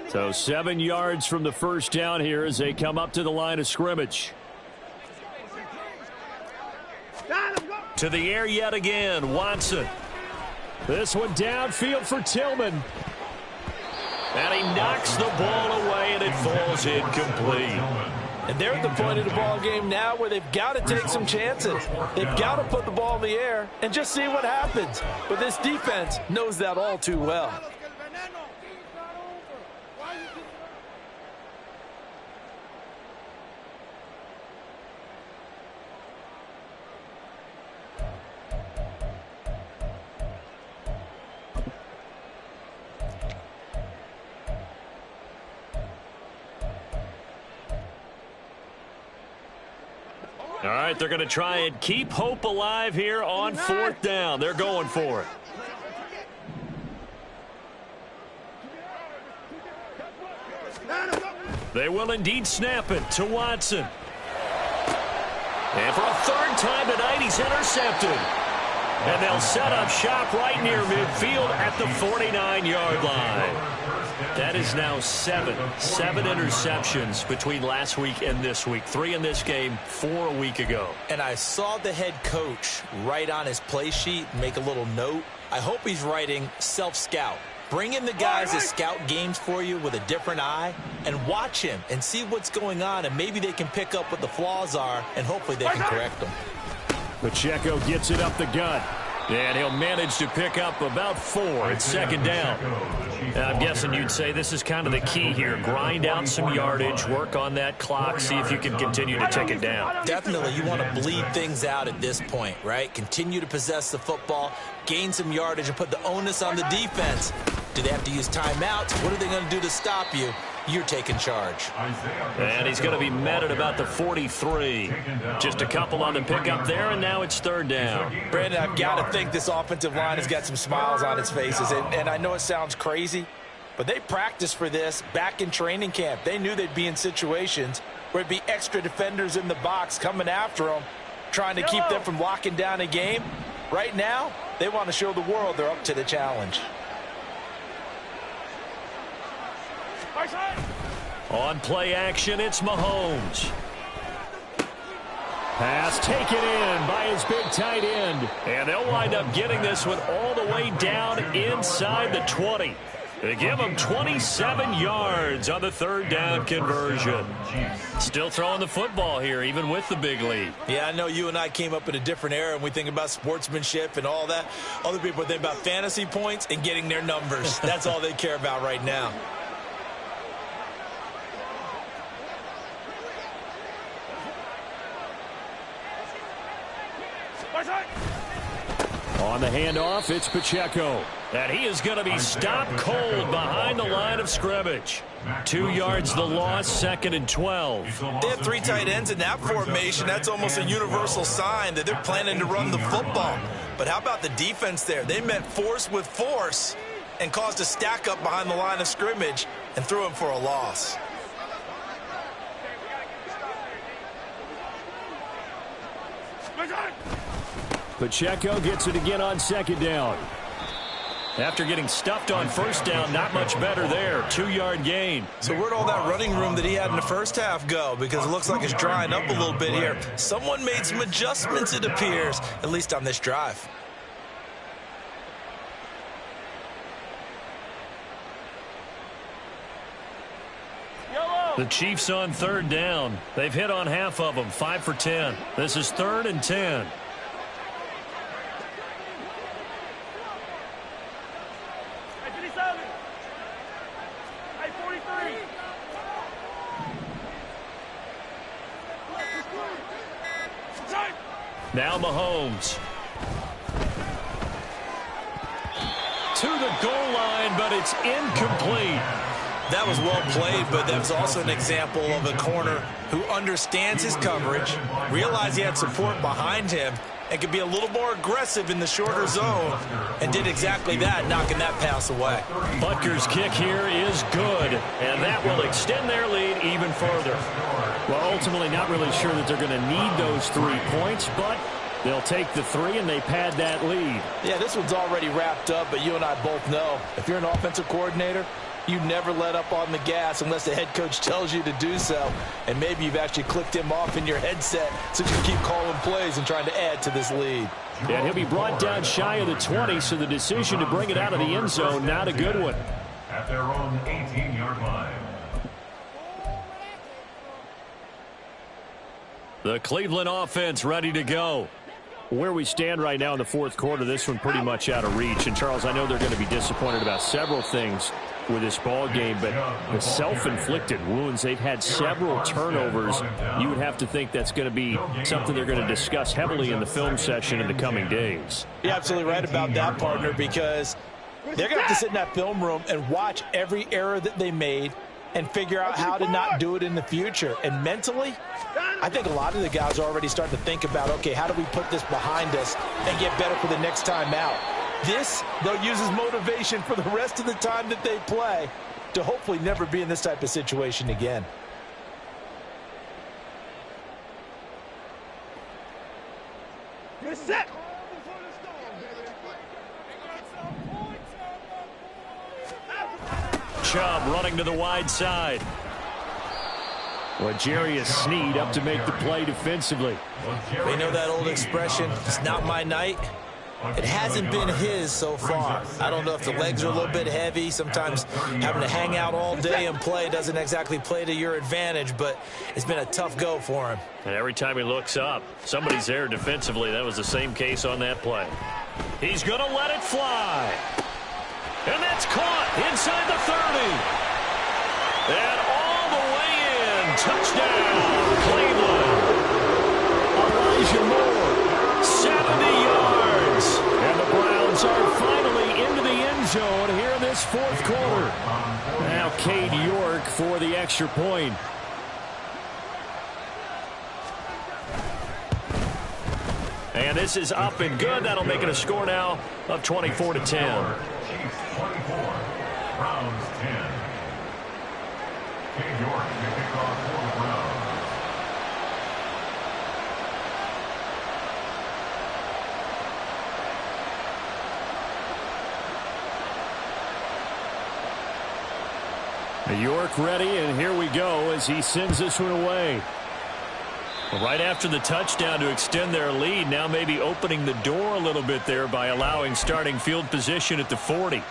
Speaker 1: So 7 yards from the first down here as they come up to the line of scrimmage. To the air yet again, Watson. This one downfield for Tillman. And he knocks the ball away, and it falls incomplete.
Speaker 2: And they're at the point of the ball game now where they've got to take some chances. They've got to put the ball in the air and just see what happens. But this defense knows that all too well.
Speaker 1: All right, they're going to try and keep hope alive here on 4th down. They're going for it. They will indeed snap it to Watson. And for a 3rd time tonight, he's intercepted. And they'll set up shop right near midfield at the 49-yard line. That is now 7 interceptions between last week and this week. 3 in this game, 4 a week ago.
Speaker 2: And I saw the head coach write on his play sheet, make a little note. I hope he's writing self-scout. Bring in the guys that scout games for you with a different eye and watch him and see what's going on, and maybe they can pick up what the flaws are, and hopefully they can correct them.
Speaker 1: Pacheco gets it up the gut. And he'll manage to pick up about 4 at 2nd down. I'm guessing you'd say this is kind of the key here. Grind out some yardage, work on that clock, see if you can continue to take it down.
Speaker 2: Definitely, you want to bleed things out at this point, right? Continue to possess the football, gain some yardage, and put the onus on the defense. Do they have to use timeouts? What are they going to do to stop you? You're taking charge.
Speaker 1: And he's going to be met at about the 43. Just a couple on the pickup there, and now it's 3rd down.
Speaker 2: Brandon, I've got to think this offensive line has got some smiles on its faces. And I know it sounds crazy, but they practiced for this back in training camp. They knew they'd be in situations where it'd be extra defenders in the box coming after them, trying to keep them from locking down a game. Right now, they want to show the world they're up to the challenge.
Speaker 1: On play action, it's Mahomes. Pass taken in by his big tight end. And they'll wind up getting this one all the way down inside the 20. They give him 27 yards on the 3rd down conversion. Still throwing the football here, even with the big lead.
Speaker 2: Yeah, I know you and I came up in a different era, and we think about sportsmanship and all that. Other people think about fantasy points and getting their numbers. That's all they care about right now.
Speaker 1: On the handoff, it's Pacheco. And he is going to be stopped cold behind the line of scrimmage. 2 yards the loss, 2nd and 12.
Speaker 2: They have 3 tight ends in that formation. That's almost a universal sign that they're planning to run the football. But how about the defense there? They met force with force and caused a stack up behind the line of scrimmage and threw him for a loss.
Speaker 1: Pacheco gets it again on second down. After getting stuffed on first down, not much better there. 2-yard gain.
Speaker 5: So where'd all that running room that he had in the first half go? Because it looks like it's drying up a little bit here. Someone made some adjustments, it appears, at least on this drive.
Speaker 1: The Chiefs on third down. They've hit on half of them, 5 for 10. This is 3rd and 10. Now Mahomes. To the goal line, but it's incomplete.
Speaker 5: That was well played, but that was also an example of a corner who understands his coverage, realized he had support behind him, and could be a little more aggressive in the shorter zone, and did exactly that, knocking that pass away.
Speaker 1: Butker's kick here is good, and that will extend their lead even further. Well, ultimately not really sure that they're going to need those 3 points, but they'll take the 3 and they pad that lead.
Speaker 5: Yeah, this one's already wrapped up, but you and I both know if you're an offensive coordinator, you never let up on the gas unless the head coach tells you to do so. And maybe you've actually clicked him off in your headset so you can keep calling plays and trying to add to this lead.
Speaker 1: And he'll be brought down shy of the 20, so the decision to bring it out of the end zone, not a good one.
Speaker 4: At their own 18-yard line.
Speaker 1: The Cleveland offense ready to go. Where we stand right now in the fourth quarter, this one pretty much out of reach. And, Charles, I know they're going to be disappointed about several things with this ball game, but the self-inflicted wounds, they've had several turnovers. You would have to think that's going to be something they're going to discuss heavily in the film session in the coming days.
Speaker 5: You're absolutely right about that, partner, because they're going to have to sit in that film room and watch every error that they made and figure out how to not do it in the future. And mentally, I think a lot of the guys are already starting to think about, okay, how do we put this behind us and get better for the next time out? This, they'll use as motivation for the rest of the time that they play to hopefully never be in this type of situation again.
Speaker 3: You're set.
Speaker 1: Chubb running to the wide side. L'Jarius Sneed up to make the play defensively.
Speaker 5: They know that old expression, it's not my night. It hasn't been his so far. I don't know if the legs are a little bit heavy. Sometimes having to hang out all day and play doesn't exactly play to your advantage, but it's been a tough go for him.
Speaker 1: And every time he looks up, somebody's there defensively. That was the same case on that play. He's going to let it fly. And that's caught inside the 30. And all the way in. Touchdown, Cleveland. Elijah Moore, 70 yards. And the Browns are finally into the end zone here in this fourth quarter. Now Cade York for the extra point. And this is up and good. That'll make it a score now of 24-10.
Speaker 4: 24, Browns 10. Cade York to kick off for the Browns.
Speaker 1: York ready, and here we go as he sends this one away. Right after the touchdown to extend their lead, now maybe opening the door a little bit there by allowing starting field position at the 40.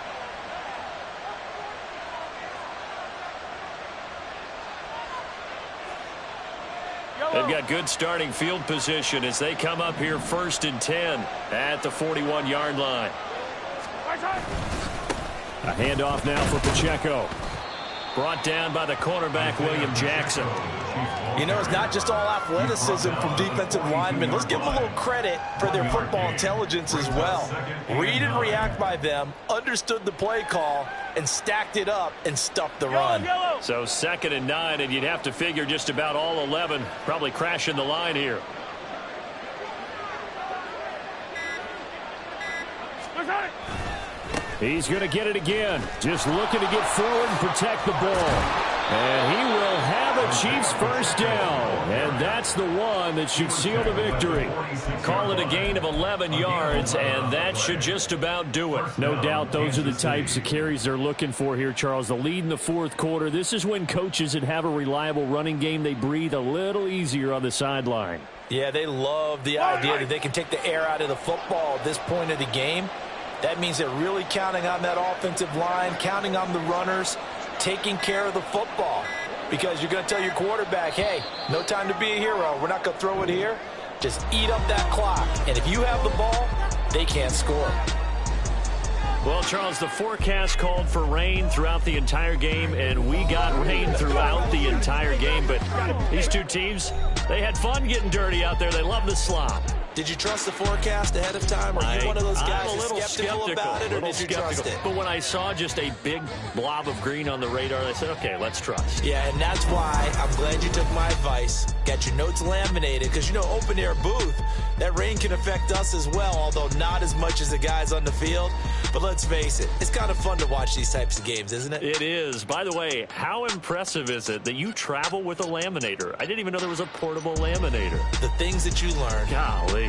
Speaker 1: They've got good starting field position as they come up here 1st and 10 at the 41-yard line. A handoff now for Pacheco. Brought down by the cornerback, William Jackson.
Speaker 5: You know, it's not just all athleticism from defensive linemen. Let's give them a little credit for their football intelligence as well. Read and react by them, understood the play call, and stacked it up and stuffed the run.
Speaker 1: So 2nd and 9, and you'd have to figure just about all 11 probably crashing the line here. He's going to get it again. Just looking to get forward and protect the ball. And he will have a Chiefs first down. And that's the one that should seal the victory. Call it a gain of 11 yards, and that should just about do it. No doubt those are the types of carries they're looking for here, Charles. The lead in the fourth quarter. This is when coaches that have a reliable running game, they breathe a little easier on the sideline.
Speaker 2: Yeah, they love the idea that they can take the air out of the football at this point of the game. That means they're really counting on that offensive line, counting on the runners, taking care of the football. Because you're going to tell your quarterback, hey, no time to be a hero. We're not going to throw it here. Just eat up that clock. And if you have the ball, they can't score.
Speaker 1: Well, Charles, the forecast called for rain throughout the entire game, and we got rain throughout the entire game. But these two teams, they had fun getting dirty out there. They love the slop.
Speaker 2: Did you trust the forecast ahead of time? Are you one of those guys
Speaker 1: I'm a little
Speaker 2: skeptical about it, or did you trust it?
Speaker 1: But when I saw just a big blob of green on the radar, I said, okay, let's trust.
Speaker 2: Yeah, and that's why I'm glad you took my advice. Got your notes laminated, because, you know, open-air booth, that rain can affect us as well, although not as much as the guys on the field. But let's face it, it's kind of fun to watch these types of games, isn't it?
Speaker 1: It is. By the way, how impressive is it that you travel with a laminator? I didn't even know there was a portable laminator.
Speaker 2: The things that you learn.
Speaker 1: Golly.